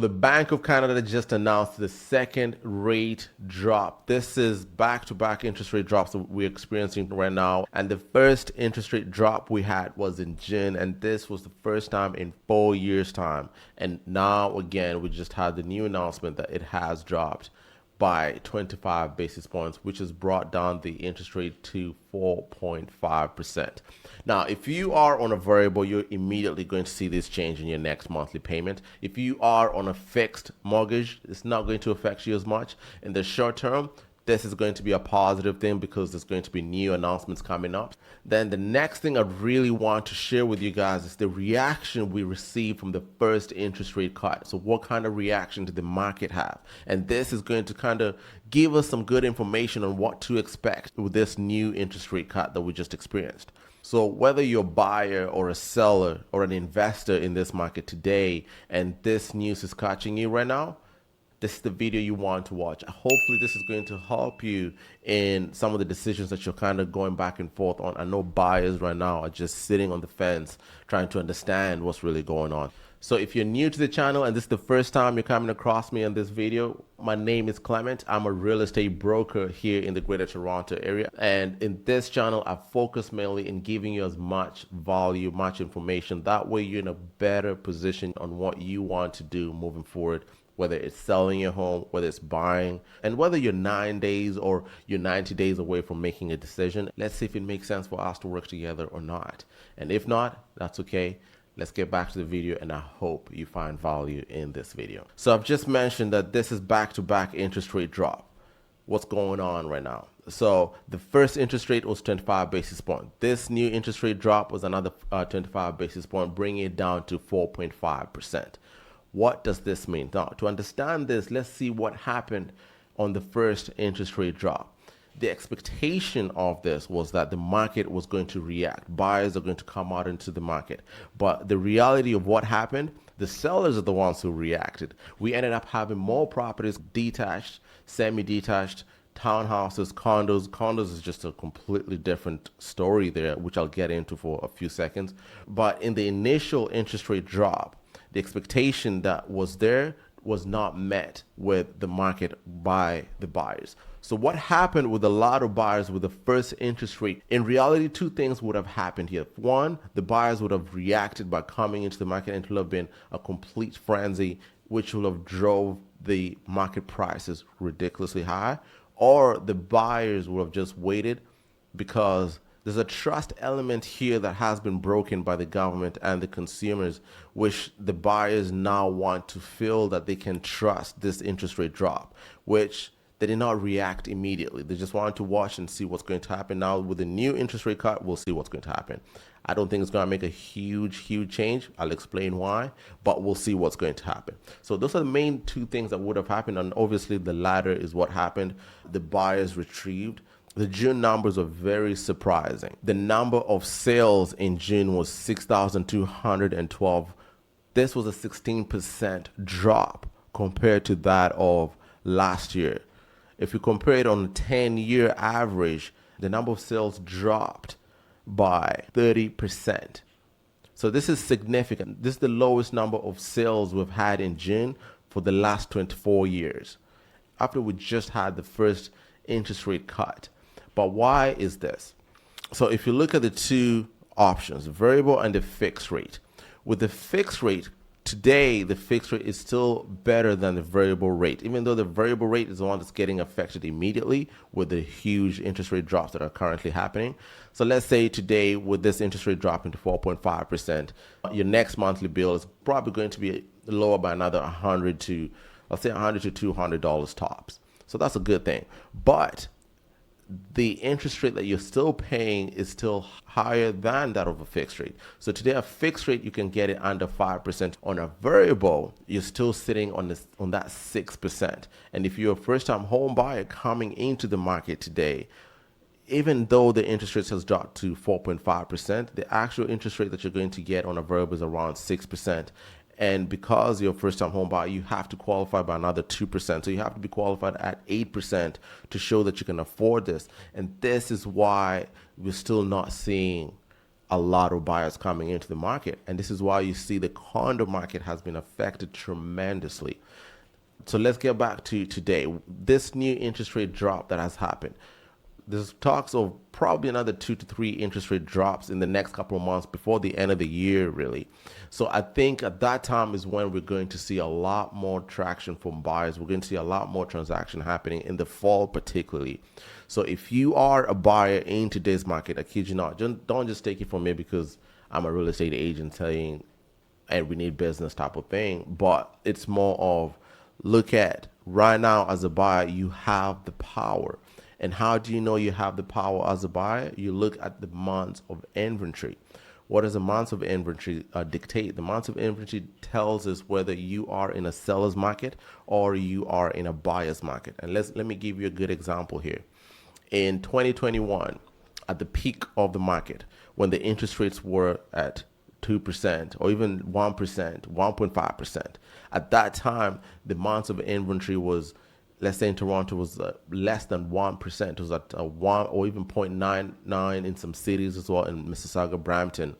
The Bank of Canada just announced the second rate drop. This is back-to-back interest rate drops that we're experiencing right now. And the first interest rate drop we had was in June, and this was the first time in 4 years' time. And now again, we just had the new announcement that it has dropped by 25 basis points, which has brought down the interest rate to 4.5%. Now, if you are on a variable, you're immediately going to see this change in your next monthly payment. If you are on a fixed mortgage, it's not going to affect you as much. In the short term, this is going to be a positive thing because there's going to be new announcements coming up. Then the next thing I really want to share with you guys is the reaction we received from the first interest rate cut. So what kind of reaction did the market have? And this is going to kind of give us some good information on what to expect with this new interest rate cut that we just experienced. So whether you're a buyer or a seller or an investor in this market today and this news is catching you right now, this is the video you want to watch. Hopefully this is going to help you in some of the decisions that you're kind of going back and forth on. I know buyers right now are just sitting on the fence trying to understand what's really going on. So if you're new to the channel and this is the first time you're coming across me in this video, my name is Clement. I'm a real estate broker here in the Greater Toronto area. And in this channel, I focus mainly in giving you as much value, much information. That way you're in a better position on what you want to do moving forward, whether it's selling your home, whether it's buying, and whether you're 9 days or you're 90 days away from making a decision. Let's see if it makes sense for us to work together or not. And if not, that's okay. Let's get back to the video, and I hope you find value in this video. So I've just mentioned that this is back-to-back interest rate drop. What's going on right now? So the first interest rate was 25 basis points. This new interest rate drop was another 25 basis point, bringing it down to 4.5%. What does this mean? Now, to understand this, let's see what happened on the first interest rate drop. The expectation of this was that the market was going to react. Buyers are going to come out into the market. But the reality of what happened, the sellers are the ones who reacted. We ended up having more properties, detached, semi-detached, townhouses, condos. Condos is just a completely different story there, which I'll get into for a few seconds. But in the initial interest rate drop, the expectation that was there was not met with the market by the buyers. So what happened with a lot of buyers with the first interest rate? In reality, two things would have happened here. One, the buyers would have reacted by coming into the market, and it would have been a complete frenzy, which would have drove the market prices ridiculously high. Or the buyers would have just waited because there's a trust element here that has been broken by the government and the consumers, which the buyers now want to feel that they can trust this interest rate drop, which they did not react immediately. They just wanted to watch and see what's going to happen. Now with the new interest rate cut, we'll see what's going to happen. I don't think it's going to make a huge change. I'll explain why, but we'll see what's going to happen. So those are the main two things that would have happened. And obviously the latter is what happened. The buyers retrieved. The June numbers are very surprising. The number of sales in June was 6,212. This was a 16% drop compared to that of last year. If you compare it on a 10-year average, the number of sales dropped by 30%. So this is significant. This is the lowest number of sales we've had in June for the last 24 years, after we just had the first interest rate cut. But why is this? So if you look at the two options, variable and the fixed rate, with the fixed rate, today the fixed rate is still better than the variable rate, even though the variable rate is the one that's getting affected immediately with the huge interest rate drops that are currently happening. So let's say today with this interest rate dropping to 4.5%, your next monthly bill is probably going to be lower by another $100 to, let's say $100 to $200 tops. So that's a good thing. But the interest rate that you're still paying is still higher than that of a fixed rate. So today a fixed rate, you can get it under 5%. On a variable, you're still sitting on that 6%. And if you're a first-time home buyer coming into the market today, even though the interest rate has dropped to 4.5%, the actual interest rate that you're going to get on a variable is around 6%. And because you're a first-time home buyer, you have to qualify by another 2%. So you have to be qualified at 8% to show that you can afford this. And this is why we're still not seeing a lot of buyers coming into the market. And this is why you see the condo market has been affected tremendously. So let's get back to today. This new interest rate drop that has happened. There's talks of probably another 2 to 3 interest rate drops in the next couple of months before the end of the year, really. So I think at that time is when we're going to see a lot more traction from buyers. We're going to see a lot more transaction happening in the fall, particularly. So if you are a buyer in today's market, I kid you not, don't just take it from me because I'm a real estate agent saying, and we need business type of thing. But it's more of, look at right now as a buyer, you have the power. And how do you know you have the power as a buyer? You look at the months of inventory. What does the months of inventory dictate? The months of inventory tells us whether you are in a seller's market or you are in a buyer's market. And let me give you a good example here. In 2021, at the peak of the market, when the interest rates were at 2% or even 1%, 1.5%, at that time, the months of inventory was, let's say in Toronto, was less than 1%. It was at 1 or even 0.99 in some cities as well, in Mississauga, Brampton.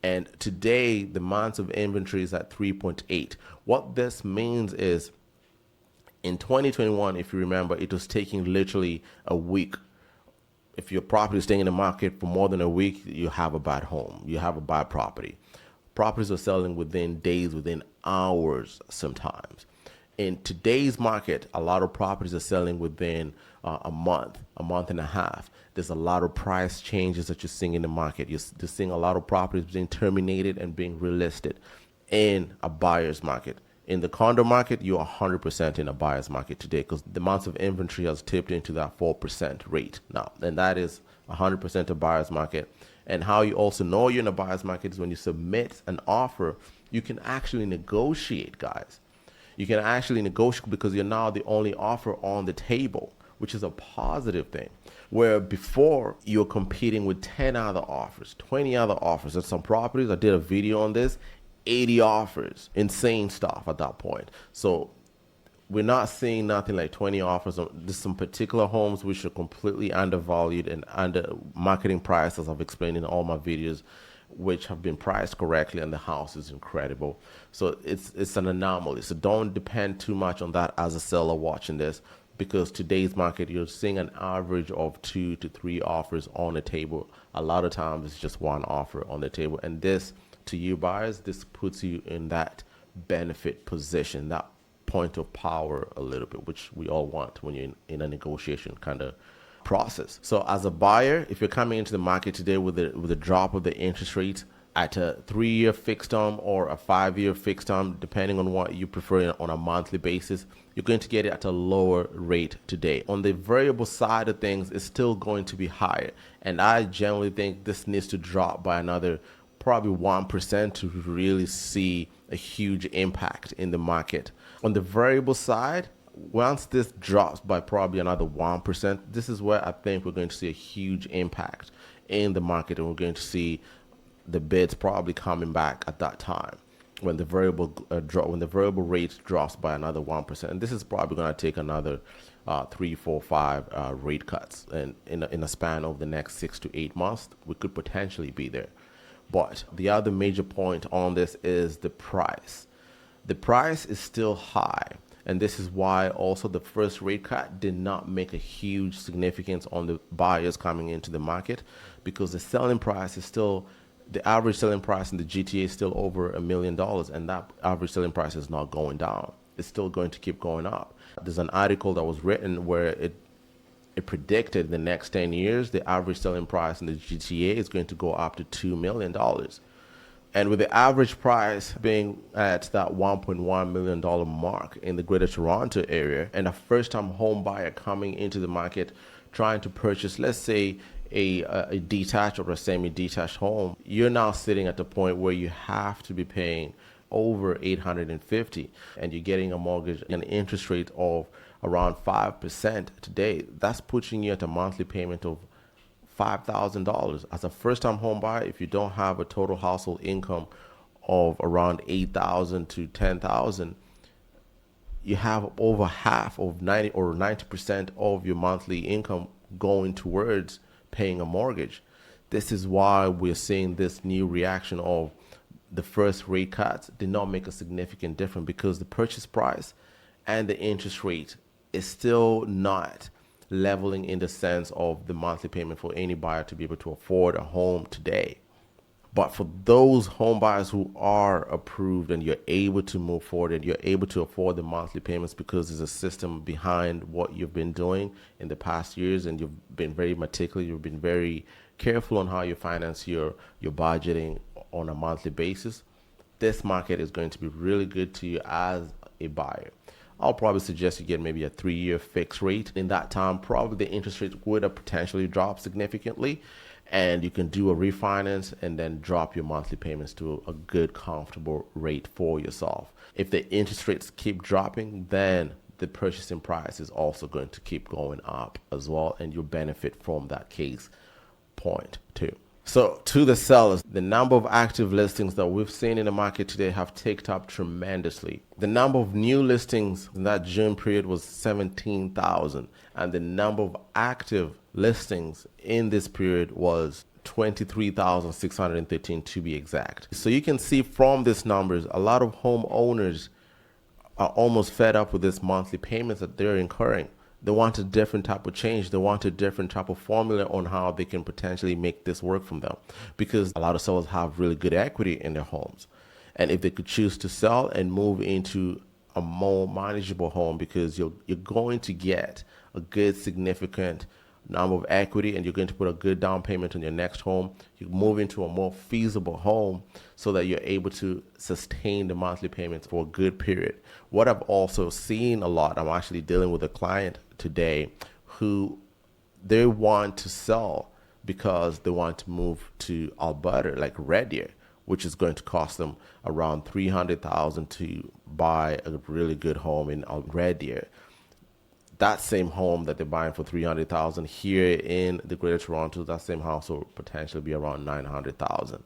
And today, the months of inventory is at 3.8. What this means is, in 2021, if you remember, it was taking literally a week. If your property is staying in the market for more than a week, you have a bad home. You have a bad property. Properties are selling within days, within hours sometimes. In today's market, a lot of properties are selling within a month and a half. There's a lot of price changes that you're seeing in the market. You're seeing a lot of properties being terminated and being relisted in a buyer's market. In the condo market, you're 100% in a buyer's market today because the amount of inventory has tipped into that 4% rate now. And that is 100% a buyer's market. And how you also know you're in a buyer's market is when you submit an offer, you can actually negotiate, guys. You can actually negotiate because you're now the only offer on the table, which is a positive thing. Where before you're competing with 10 other offers, 20 other offers. At some properties, I did a video on this, 80 offers, insane stuff at that point. So we're not seeing nothing like 20 offers. There's some particular homes which are completely undervalued and under marketing price, as I've explained in all my videos, which have been priced correctly, and the house is incredible. So it's an anomaly. So don't depend too much on that as a seller watching this, because today's market, you're seeing an average of 2 to 3 offers on the table. A lot of times it's just one offer on the table. And this, to you buyers, this puts you in that benefit position, that point of power a little bit, which we all want when you're in a negotiation kind of process. So as a buyer, if you're coming into the market today with a drop of the interest rate at a 3-year fixed term or a 5-year fixed term, depending on what you prefer on a monthly basis, you're going to get it at a lower rate today. On the variable side of things, it's still going to be higher. And I generally think this needs to drop by another probably 1% to really see a huge impact in the market. On the variable side, once this drops by probably another 1%, this is where I think we're going to see a huge impact in the market, and we're going to see the bids probably coming back at that time when the variable rate drops by another 1%. And this is probably going to take another 3, 4, 5 rate cuts, and in a span of the next 6 to 8 months, we could potentially be there. But the other major point on this is the price. The price is still high. And this is why also the first rate cut did not make a huge significance on the buyers coming into the market, because the selling price is still, the average selling price in the GTA is still over $1 million, and that average selling price is not going down. It's still going to keep going up. There's an article that was written where it predicted the next 10 years, the average selling price in the GTA is going to go up to $2 million. And with the average price being at that $1.1 million mark in the Greater Toronto area, and a first-time home buyer coming into the market trying to purchase, let's say, a detached or a semi-detached home, you're now sitting at the point where you have to be paying over $850, and you're getting a mortgage, an interest rate of around 5% today. That's pushing you at a monthly payment of $5,000. As a first-time home buyer, if you don't have a total household income of around $8,000 to $10,000, you have over half of 90% of your monthly income going towards paying a mortgage. This is why we're seeing this new reaction of the first rate cuts did not make a significant difference, because the purchase price and the interest rate is still not leveling in the sense of the monthly payment for any buyer to be able to afford a home today. But for those home buyers who are approved and you're able to move forward and you're able to afford the monthly payments, because there's a system behind what you've been doing in the past years, and you've been very meticulous, you've been very careful on how you finance your budgeting on a monthly basis, this market is going to be really good to you as a buyer. I'll probably suggest you get maybe a 3-year fixed rate. In that time, probably the interest rate would have potentially dropped significantly, and you can do a refinance and then drop your monthly payments to a good, comfortable rate for yourself. If the interest rates keep dropping, then the purchasing price is also going to keep going up as well, and you'll benefit from that case point too. So to the sellers, the number of active listings that we've seen in the market today have ticked up tremendously. The number of new listings in that June period was 17,000, and the number of active listings in this period was 23,613 to be exact. So you can see from these numbers, a lot of homeowners are almost fed up with this monthly payments that they're incurring. They want a different type of change. They want a different type of formula on how they can potentially make this work from them, because a lot of sellers have really good equity in their homes. And if they could choose to sell and move into a more manageable home, because you're going to get a good significant number of equity and you're going to put a good down payment on your next home, you move into a more feasible home so that you're able to sustain the monthly payments for a good period. What I've also seen a lot, I'm actually dealing with a client today who they want to sell because they want to move to Alberta, like Red Deer, which is going to cost them around $300,000 to buy a really good home in Red Deer. That same home that they're buying for $300,000 here in the Greater Toronto, that same house will potentially be around $900,000.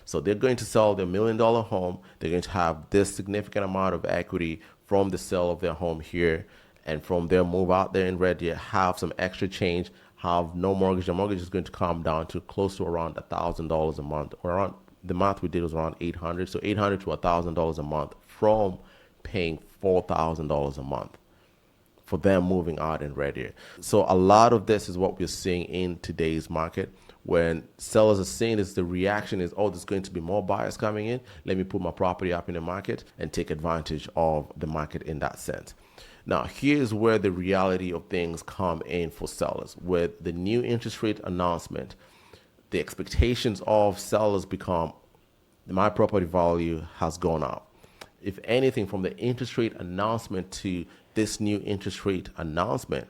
So they're going to sell their $1 million home. They're going to have this significant amount of equity from the sale of their home here, and from their move out there in Red Deer, have some extra change, have no mortgage. The mortgage is going to come down to close to around $1,000 a month, or around the math we did was around $800. So $800 to $1,000 a month from paying $4,000 a month for them moving out in Red Deer. So a lot of this is what we're seeing in today's market. When sellers are seeing this, the reaction is, oh, there's going to be more buyers coming in. Let me put my property up in the market and take advantage of the market in that sense. Now, here's where the reality of things come in for sellers. With the new interest rate announcement, the expectations of sellers become, my property value has gone up. If anything, from the interest rate announcement to this new interest rate announcement,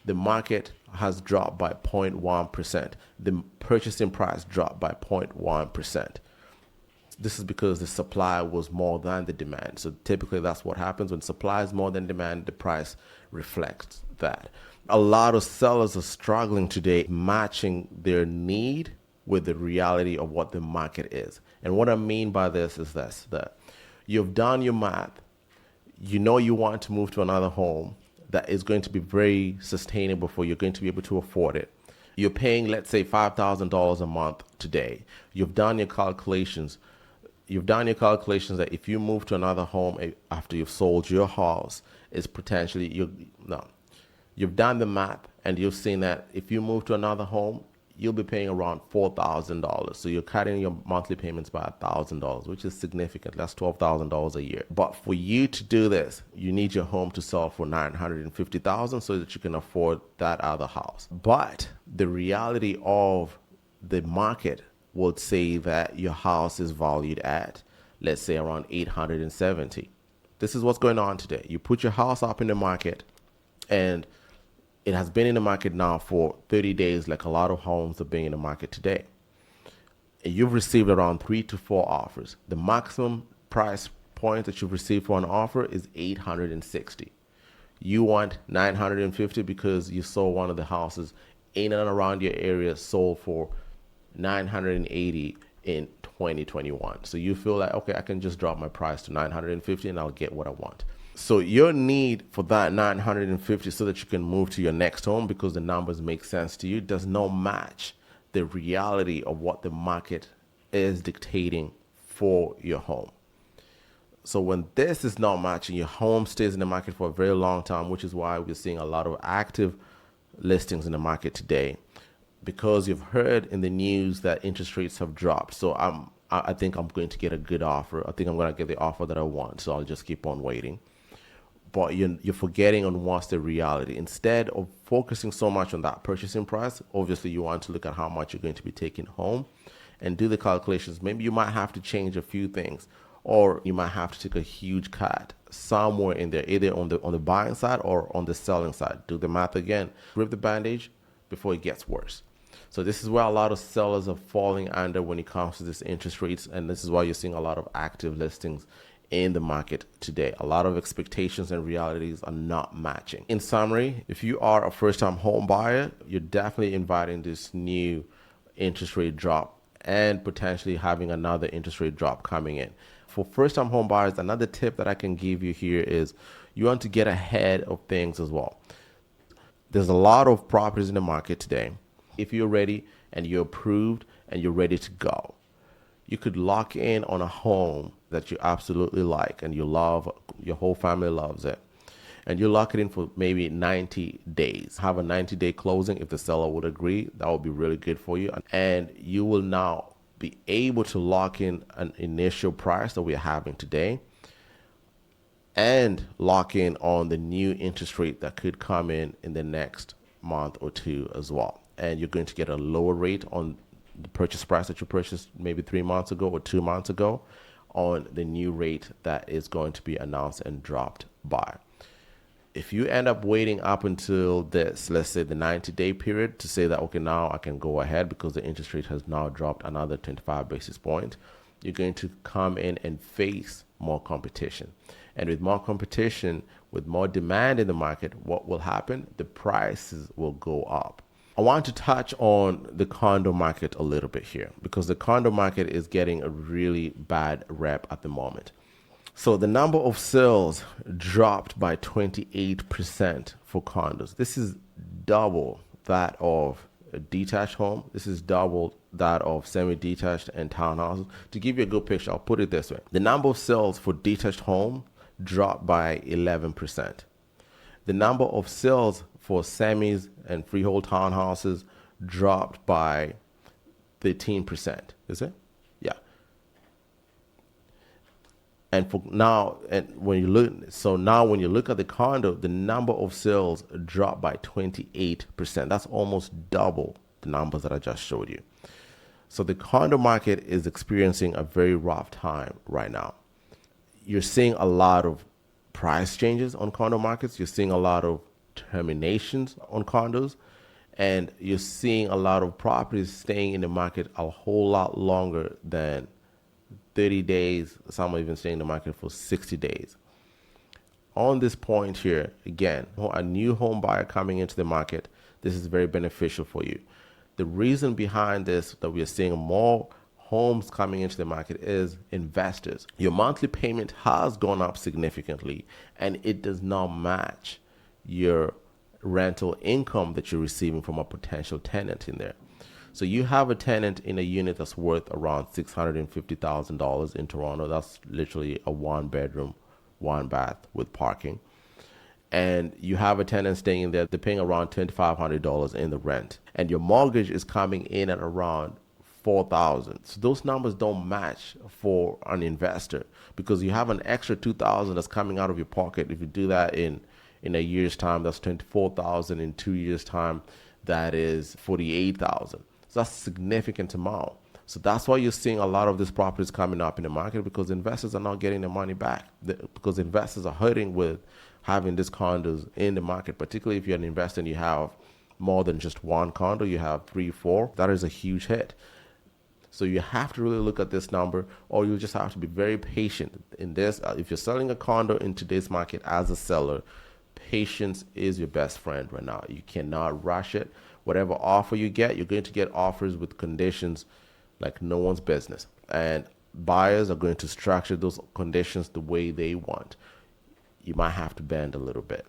the market has dropped by 0.1%. The purchasing price dropped by 0.1%. This is because the supply was more than the demand. So typically that's what happens. When supply is more than demand, the price reflects that. A lot of sellers are struggling today matching their need with the reality of what the market is. And what I mean by this is this, that you've done your math. You know you want to move to another home that is going to be very sustainable for you. You're going to be able to afford it. You're paying, let's say, $5,000 a month today. You've done your calculations. That if you move to another home after you've sold your house, is potentially, you've done the math and you've seen that if you move to another home, you'll be paying around $4,000. So you're cutting your monthly payments by $1,000, which is significant. That's $12,000 a year. But for you to do this, you need your home to sell for $950,000 so that you can afford that other house. But the reality of the market would say that your house is valued at, let's say, around $870,000. This is what's going on today. You put your house up in the market, and it has been in the market now for 30 days, like a lot of homes are being in the market today. And you've received around 3 to 4 offers. The maximum price point that you've received for an offer is $860,000. You want $950,000 because you saw one of the houses in and around your area sold for $980,000 in 2021. So you feel like, okay, I can just drop my price to $950,000 and I'll get what I want. So your need for that $950,000 so that you can move to your next home because the numbers make sense to you does not match the reality of what the market is dictating for your home. So when this is not matching, your home stays in the market for a very long time, which is why we're seeing a lot of active listings in the market today, because you've heard in the news that interest rates have dropped. So I think I'm going to get a good offer. I think I'm going to get the offer that I want. So I'll just keep on waiting. But you're forgetting on what's the reality. Instead of focusing so much on that purchasing price, obviously you want to look at how much you're going to be taking home and do the calculations. Maybe you might have to change a few things, or you might have to take a huge cut somewhere in there, either on the buying side or on the selling side. Do the math again. Grip the bandage before it gets worse. So this is where a lot of sellers are falling under when it comes to this interest rates, and this is why you're seeing a lot of active listings in the market today. A lot of expectations and realities are not matching. In summary, if you are a first-time home buyer, you're definitely inviting this new interest rate drop and potentially having another interest rate drop coming in. For first-time home buyers, another tip that I can give you here is you want to get ahead of things as well. There's a lot of properties in the market today. If you're ready and you're approved and you're ready to go, you could lock in on a home that you absolutely like and you love, your whole family loves it, and you lock it in for maybe 90 days. Have a 90-day closing if the seller would agree. That would be really good for you. And you will now be able to lock in an initial price that we're having today and lock in on the new interest rate that could come in the next month or two as well. And you're going to get a lower rate on the purchase price that you purchased maybe 3 months ago or 2 months ago on the new rate that is going to be announced and dropped by. If you end up waiting up until this, let's say the 90-day period, to say that, okay, now I can go ahead because the interest rate has now dropped another 25 basis points, you're going to come in and face more competition. And with more competition, with more demand in the market, what will happen? The prices will go up. I want to touch on the condo market a little bit here because the condo market is getting a really bad rep at the moment. So the number of sales dropped by 28% for condos. This is double that of a detached home. This is double that of semi-detached and townhouses. To give you a good picture, I'll put it this way. The number of sales for detached home dropped by 11%. The number of sales for semis and freehold townhouses dropped by 13%. Is it? Yeah. And for now, and when you look at the condo, the number of sales dropped by 28%. That's almost double the numbers that I just showed you. So the condo market is experiencing a very rough time right now. You're seeing a lot of price changes on condo markets. You're seeing a lot of terminations on condos, and you're seeing a lot of properties staying in the market a whole lot longer than 30 days. Some are even staying in the market for 60 days. On this point here, again, a new home buyer coming into the market, this is very beneficial for you. The reason behind this, that we are seeing more homes coming into the market, is investors. Your monthly payment has gone up significantly, and it does not match your rental income that you're receiving from a potential tenant in there. So you have a tenant in a unit that's worth around $650,000 in Toronto. That's literally a 1-bedroom, 1-bath with parking. And you have a tenant staying in there, they're paying around $2,500 in the rent. And your mortgage is coming in at around $4,000. So those numbers don't match for an investor, because you have an extra $2,000 that's coming out of your pocket. If you do that in a year's time, that's $24,000. In 2 years' time, that is $48,000. So that's a significant amount. So that's why you're seeing a lot of these properties coming up in the market, because investors are not getting their money back. Because investors are hurting with having these condos in the market, particularly if you're an investor and you have more than just one condo, you have 3, 4. That is a huge hit. So you have to really look at this number, or you just have to be very patient in this. If you're selling a condo in today's market as a seller, patience is your best friend right now. You cannot rush it. Whatever offer you get, you're going to get offers with conditions like no one's business. And buyers are going to structure those conditions the way they want. You might have to bend a little bit,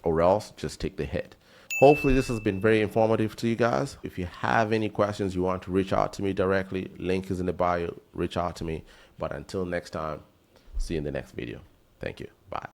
or else just take the hit. Hopefully this has been very informative to you guys. If you have any questions, you want to reach out to me directly, link is in the bio, reach out to me. But until next time, see you in the next video. Thank you. Bye.